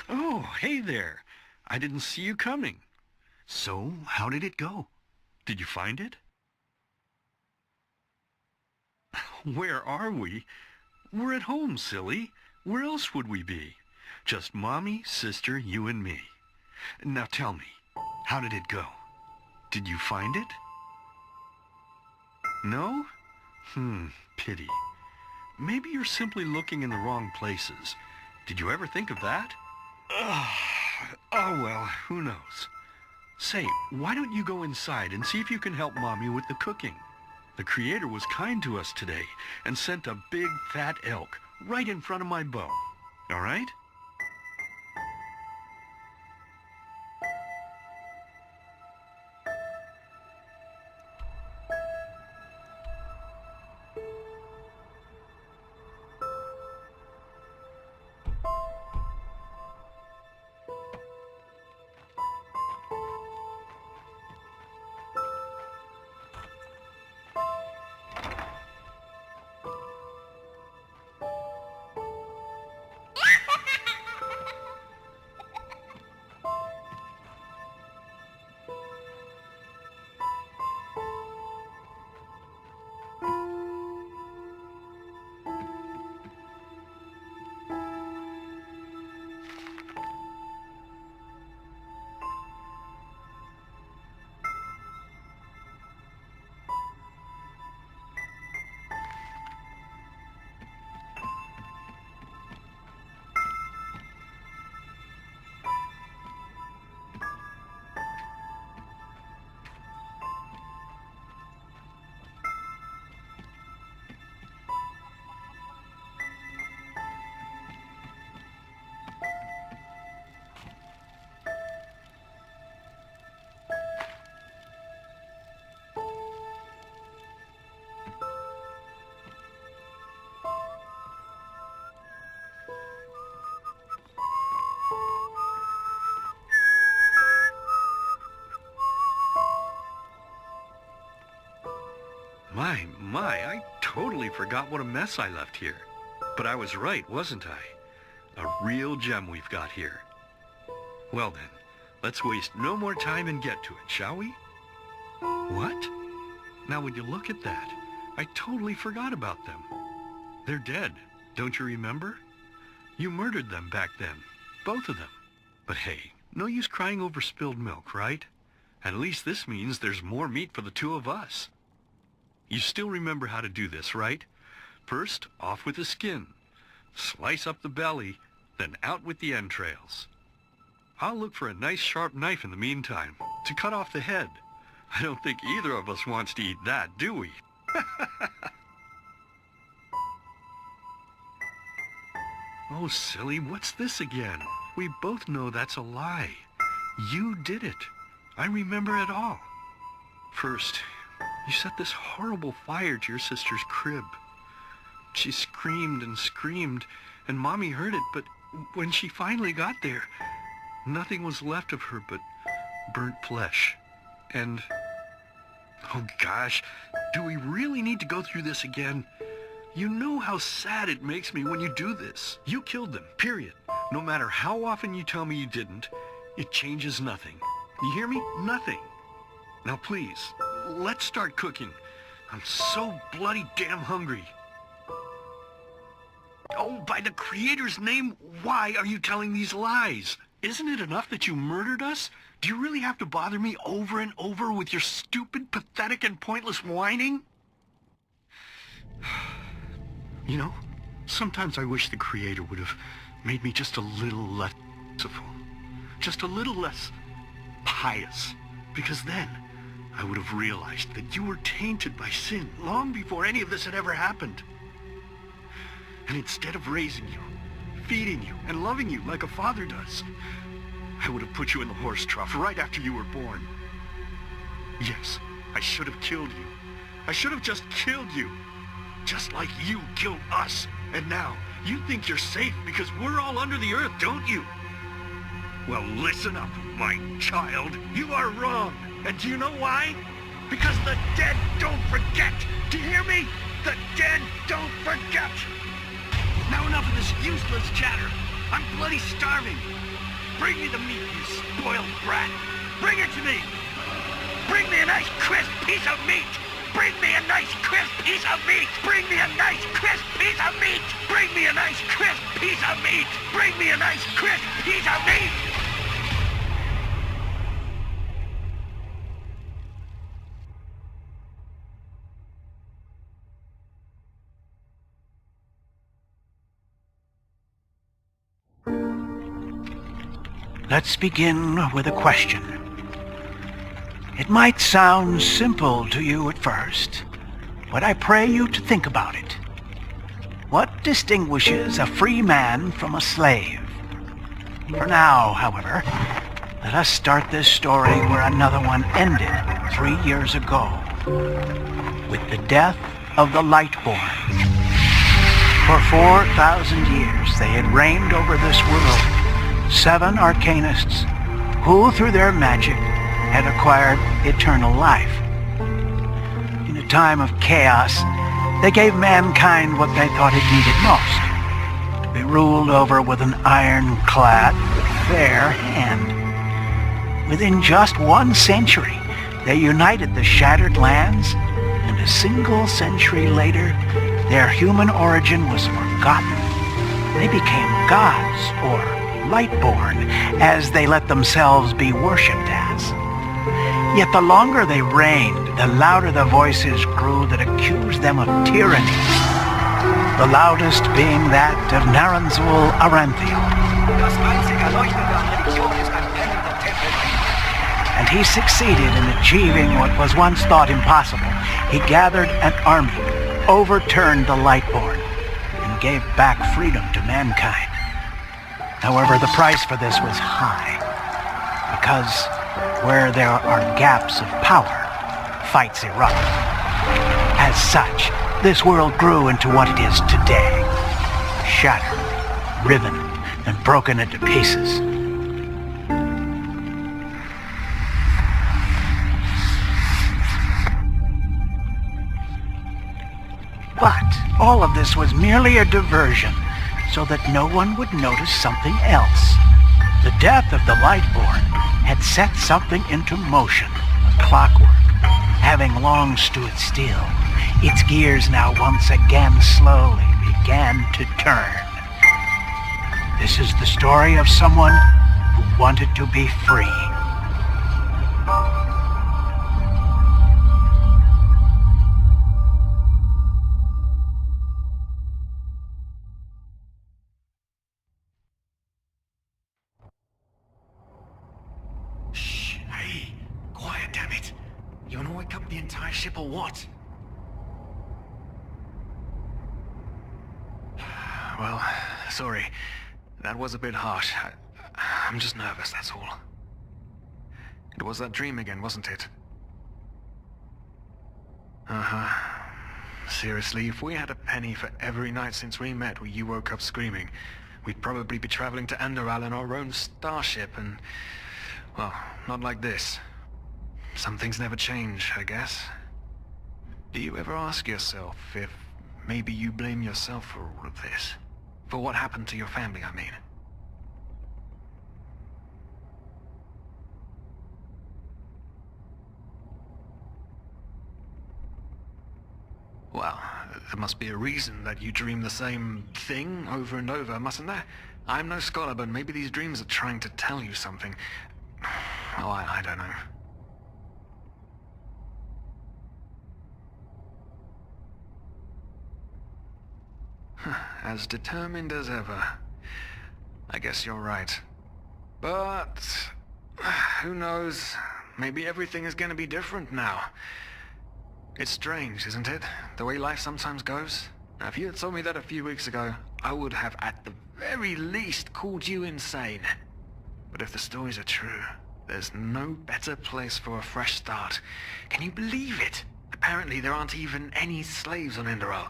Oh, hey there. I didn't see you coming. So, how did it go? Did you find it? Where are we? We're at home, silly. Where else would we be? Just Mommy, sister, you and me. Now tell me, how did it go? Did you find it? No? Pity. Maybe you're simply looking in the wrong places. Did you ever think of that? Oh, well, who knows? Say, why don't you go inside and see if you can help Mommy with the cooking? The Creator was kind to us today and sent a big, fat elk right in front of my bow. All right? My, I totally forgot what a mess I left here. But I was right, wasn't I? A real gem we've got here. Well then, let's waste no more time and get to it, shall we? What? Now would you look at that? I totally forgot about them. They're dead, don't you remember? You murdered them back then, both of them. But hey, no use crying over spilled milk, right? At least this means there's more meat for the two of us. You still remember how to do this, right? First, off with the skin. Slice up the belly, then out with the entrails. I'll look for a nice sharp knife in the meantime to cut off the head. I don't think either of us wants to eat that, do we? Oh, silly, what's this again? We both know that's a lie. You did it. I remember it all. First, you set this horrible fire to your sister's crib. She screamed and screamed, and Mommy heard it, but when she finally got there, nothing was left of her but burnt flesh. And, oh gosh, do we really need to go through this again? You know how sad it makes me when you do this. You killed them, period. No matter how often you tell me you didn't, it changes nothing. You hear me? Nothing. Now please, let's start cooking. I'm so bloody damn hungry. Oh, by the Creator's name, why are you telling these lies? Isn't it enough that you murdered us? Do you really have to bother me over and over with your stupid, pathetic, and pointless whining? You know, sometimes I wish the Creator would have made me just a little less merciful. Just a little less pious. Because then I would have realized that you were tainted by sin long before any of this had ever happened. And instead of raising you, feeding you, and loving you like a father does, I would have put you in the horse trough right after you were born. Yes, I should have killed you. I should have just killed you. Just like you killed us. And now, you think you're safe because we're all under the earth, don't you? Well, listen up, my child. You are wrong. And do you know why? Because the dead don't forget. Do you hear me? The dead don't forget. Now enough of this useless chatter. I'm bloody starving. Bring me the meat, you spoiled brat. Bring it to me. Bring me a nice crisp piece of meat. Bring me a nice crisp piece of meat. Bring me a nice crisp piece of meat. Bring me a nice crisp piece of meat. Bring me a nice crisp piece of meat. Let's begin with a question. It might sound simple to you at first, but I pray you to think about it. What distinguishes a free man from a slave? For now, however, let us start this story where another one ended 3 years ago, with the death of the Lightborn. For 4,000 years they had reigned over this world, 7 arcanists who, through their magic, had acquired eternal life. In a time of chaos, they gave mankind what they thought it needed most, to be ruled over with an ironclad, fair hand. Within just 1 century, they united the shattered lands, and a single century later, their human origin was forgotten. They became gods, or Lightborn, as they let themselves be worshipped as. Yet the longer they reigned, the louder the voices grew that accused them of tyranny. The loudest being that of Naranzul Aranthiel. And he succeeded in achieving what was once thought impossible. He gathered an army, overturned the Lightborn, and gave back freedom to mankind. However, the price for this was high, because where there are gaps of power, fights erupt. As such, this world grew into what it is today, shattered, riven, and broken into pieces. But all of this was merely a diversion, so that no one would notice something else. The death of the Lightborn had set something into motion, a clockwork. Having long stood still, its gears now once again slowly began to turn. This is the story of someone who wanted to be free. You wanna wake up the entire ship or what? Well, Sorry. That was a bit harsh. I'm just nervous, that's all. It was that dream again, wasn't it? Uh-huh. Seriously, if we had a penny for every night since we met where you woke up screaming, we'd probably be traveling to Enderal in our own starship and... well, not like this. Some things never change, I guess. Do you ever ask yourself if maybe you blame yourself for all of this? For what happened to your family, I mean? Well, there must be a reason that you dream the same thing over and over, mustn't there? I'm no scholar, but maybe these dreams are trying to tell you something. Oh, I don't know. As determined as ever. I guess you're right. But... who knows? Maybe everything is going to be different now. It's strange, isn't it? The way life sometimes goes. Now, if you had told me that a few weeks ago, I would have at the very least called you insane. But if the stories are true, there's no better place for a fresh start. Can you believe it? Apparently there aren't even any slaves on Enderal.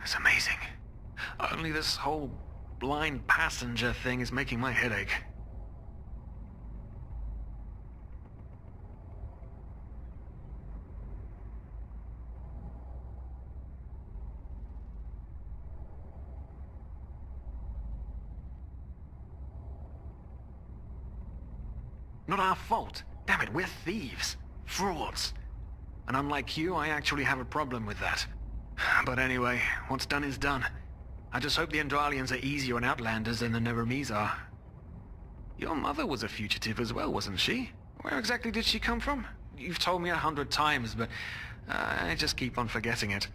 It's amazing. Only this whole blind passenger thing is making my head ache. Not our fault. Damn it, we're thieves. Frauds. And unlike you, I actually have a problem with that. But anyway, what's done is done. I just hope the Endralians are easier on Outlanders than the Nehrims are. Your mother was a fugitive as well, wasn't she? Where exactly did she come from? You've told me 100 times, but I just keep on forgetting it.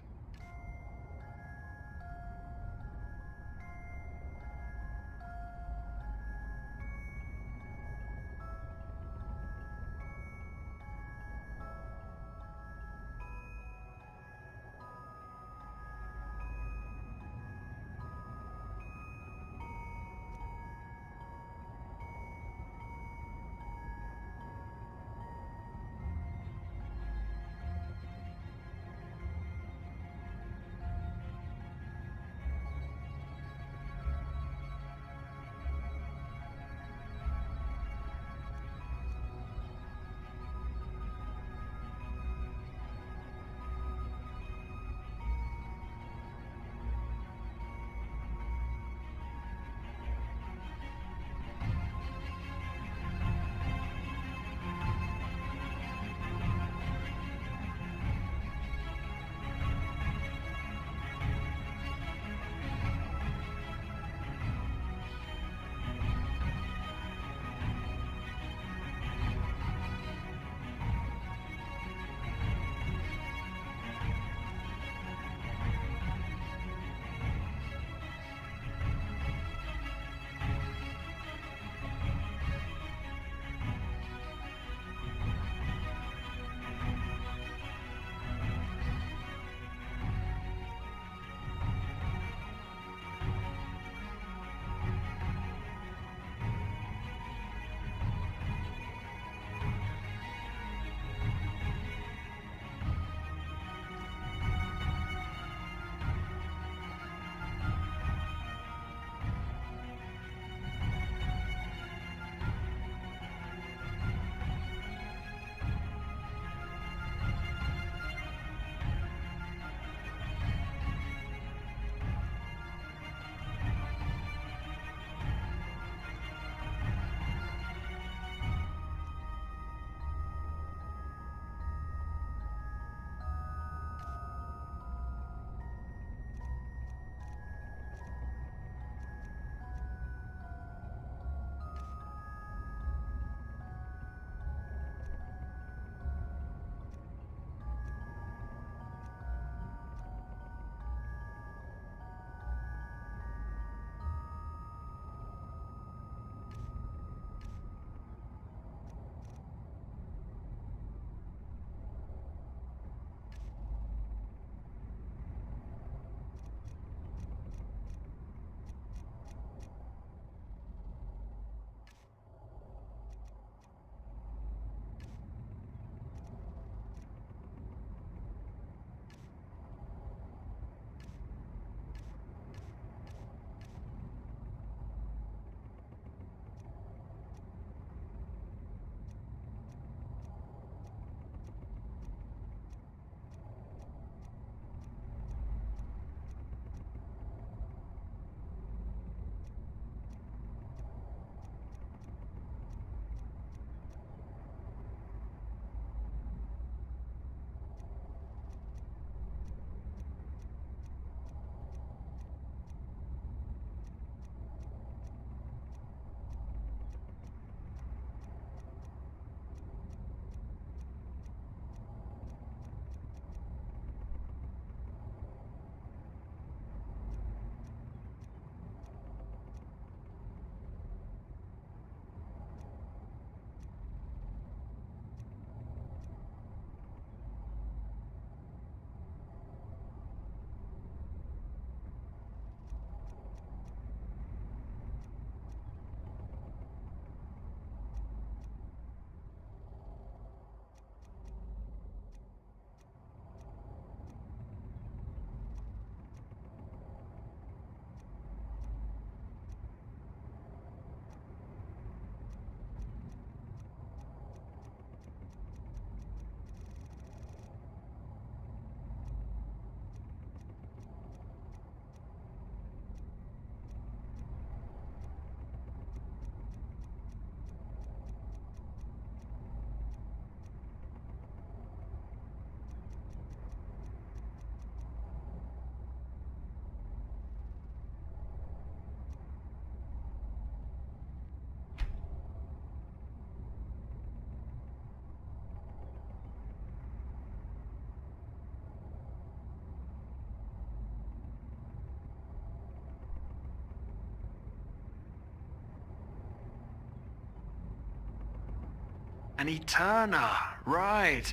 An Eterna, right.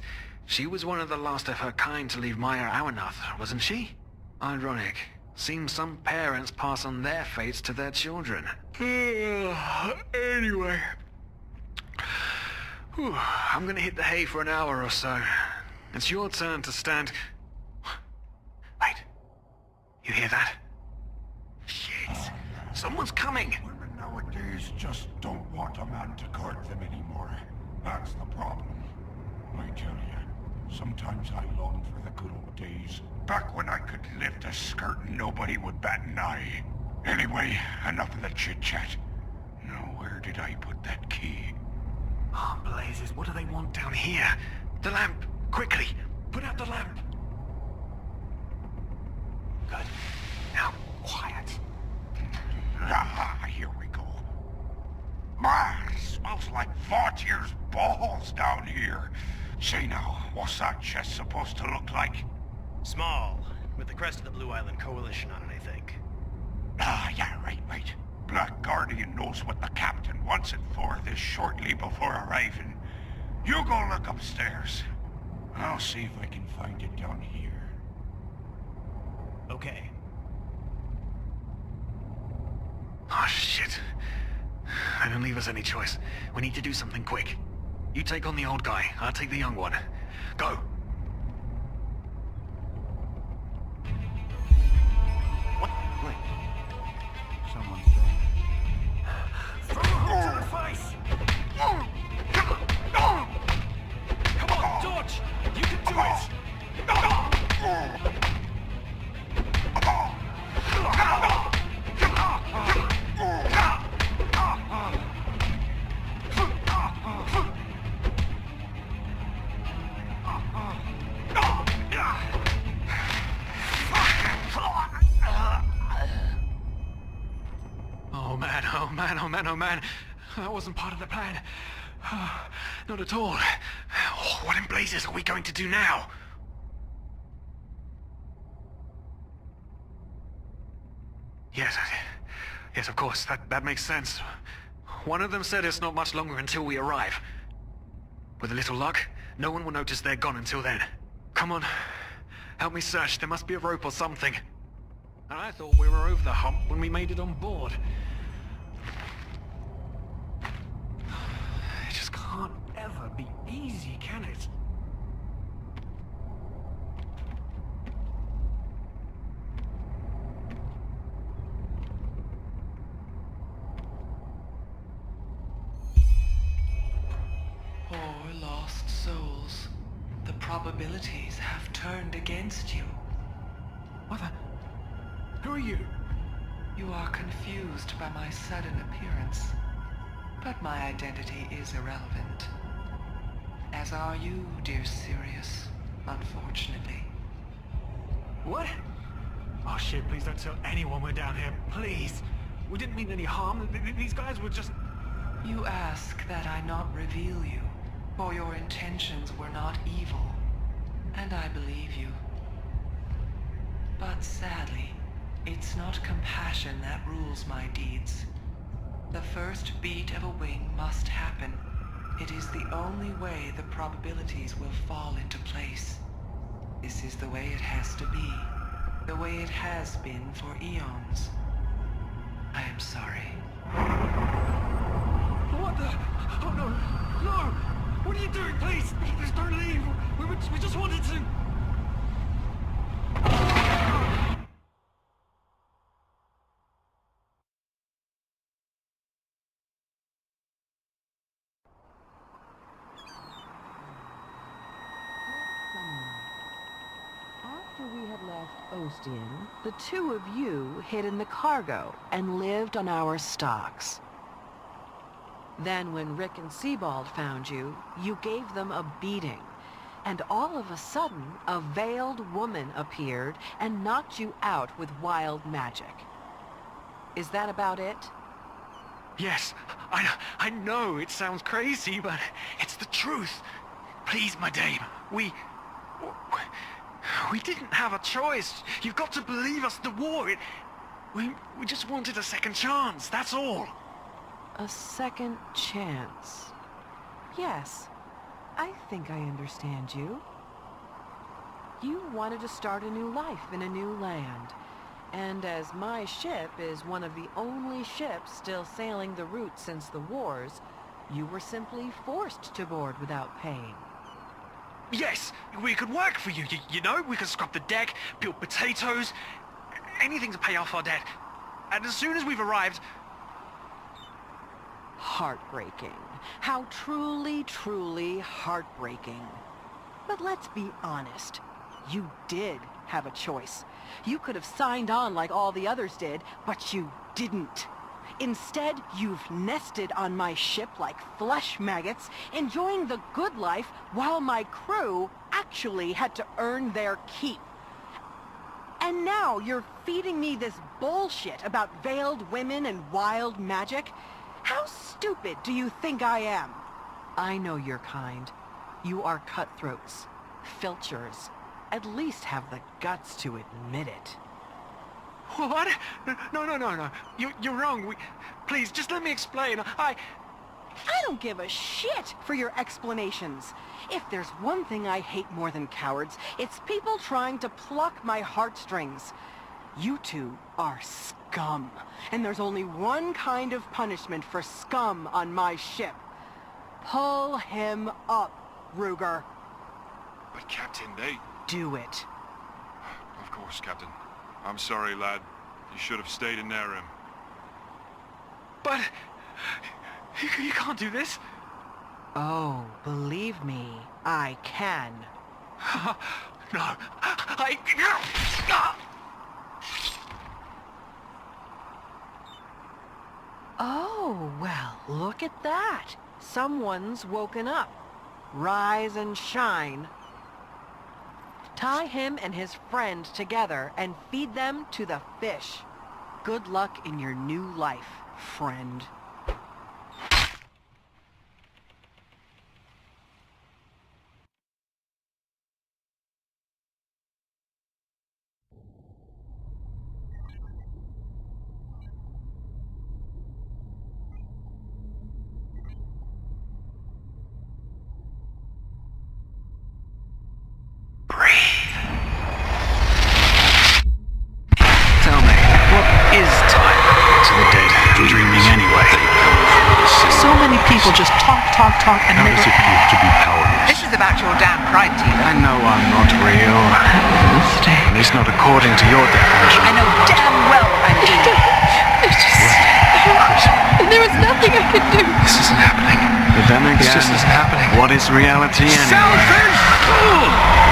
She was one of the last of her kind to leave Maya Awanath, wasn't she? Ironic. Seems some parents pass on their fates to their children. Anyway. Whew, I'm gonna hit the hay for an hour or so. It's your turn to stand... Wait. You hear that? Shit. Someone's coming. Women nowadays just don't want a man to guard them anymore. That's the problem. I tell you, sometimes I long for the good old days. Back when I could lift a skirt and nobody would bat an eye. Anyway, enough of the chit-chat. Now, where did I put that key? Oh, blazes, what do they want down here? The lamp! Quickly! Put out the lamp! Good. Now, quiet. Ah, here we go. Ah, smells like Vaughtier's balls down here. Say now, what's that chest supposed to look like? Small, with the crest of the Blue Island Coalition on it, I think. Ah, yeah, right. Black Guardian knows what the captain wants it for this shortly before arriving. You go look upstairs. I'll see if I can find it down here. Okay. Oh, shit. They don't leave us any choice. We need to do something quick. You take on the old guy, I'll take the young one. Go! What? Wait. Someone's dead. Throw a hook to the face! Come on, George! You can do it! Oh man. That wasn't part of the plan. Not at all. What in blazes are we going to do now? Yes, of course. That makes sense. One of them said it's not much longer until we arrive. With a little luck, no one will notice they're gone until then. Come on. Help me search. There must be a rope or something. And I thought we were over the hump when we made it on board. It just can't ever be easy, can it? Poor lost souls. The probabilities have turned against you. What the... Who are you? You are confused by my sudden appearance. But my identity is irrelevant. As are you, dear Sirius, unfortunately. What? Oh shit, please don't tell anyone we're down here, please. We didn't mean any harm. These guys were just... You ask that I not reveal you, for your intentions were not evil, and I believe you. But sadly, it's not compassion that rules my deeds. The first beat of a wing must happen. It is the only way the probabilities will fall into place. This is the way it has to be. The way it has been for eons. I am sorry. What the... Oh no! No! What are you doing, please? Please don't leave! We just wanted to... After we had left Ostian, the two of you hid in the cargo and lived on our stocks. Then when Rick and Sebald found you, you gave them a beating. And all of a sudden, a veiled woman appeared and knocked you out with wild magic. Is that about it? Yes, I know it sounds crazy, but it's the truth. Please, my dame, we didn't have a choice. You've got to believe us, the war, we just wanted a second chance, that's all. A second chance. Yes, I think I understand you. You wanted to start a new life in a new land. And as my ship is one of the only ships still sailing the route since the wars, you were simply forced to board without paying. Yes, we could work for you, you know? We could scrub the deck, peel potatoes, anything to pay off our debt. And as soon as we've arrived... Heartbreaking. How truly, truly heartbreaking. But let's be honest. You did have a choice. You could have signed on like all the others did, but you didn't. Instead, you've nested on my ship like flesh maggots, enjoying the good life while my crew actually had to earn their keep. And now you're feeding me this bullshit about veiled women and wild magic? How stupid do you think I am? I know your kind. You are cutthroats, filchers. At least have the guts to admit it. What? No. You're wrong. Please, just let me explain. I don't give a shit for your explanations. If there's one thing I hate more than cowards, it's people trying to pluck my heartstrings. You two are scum. And there's only one kind of punishment for scum on my ship. Pull him up, Ruger. But Captain, they... Do it. Of course, Captain. I'm sorry, lad. You should have stayed in Nehrim. But... You can't do this. Oh, believe me, I can. No. Oh, well, look at that. Someone's woken up. Rise and shine. Tie him and his friend together and feed them to the fish. Good luck in your new life, friend. People just talk, and How never does it feel to be powerless? This is about your damn pride, Tina. I know I'm not real. At least not according to your definition. I know damn well I'm doing. There was nothing I could do. This isn't happening. But then again, This just isn't happening. What is reality anyway? Selfish fool!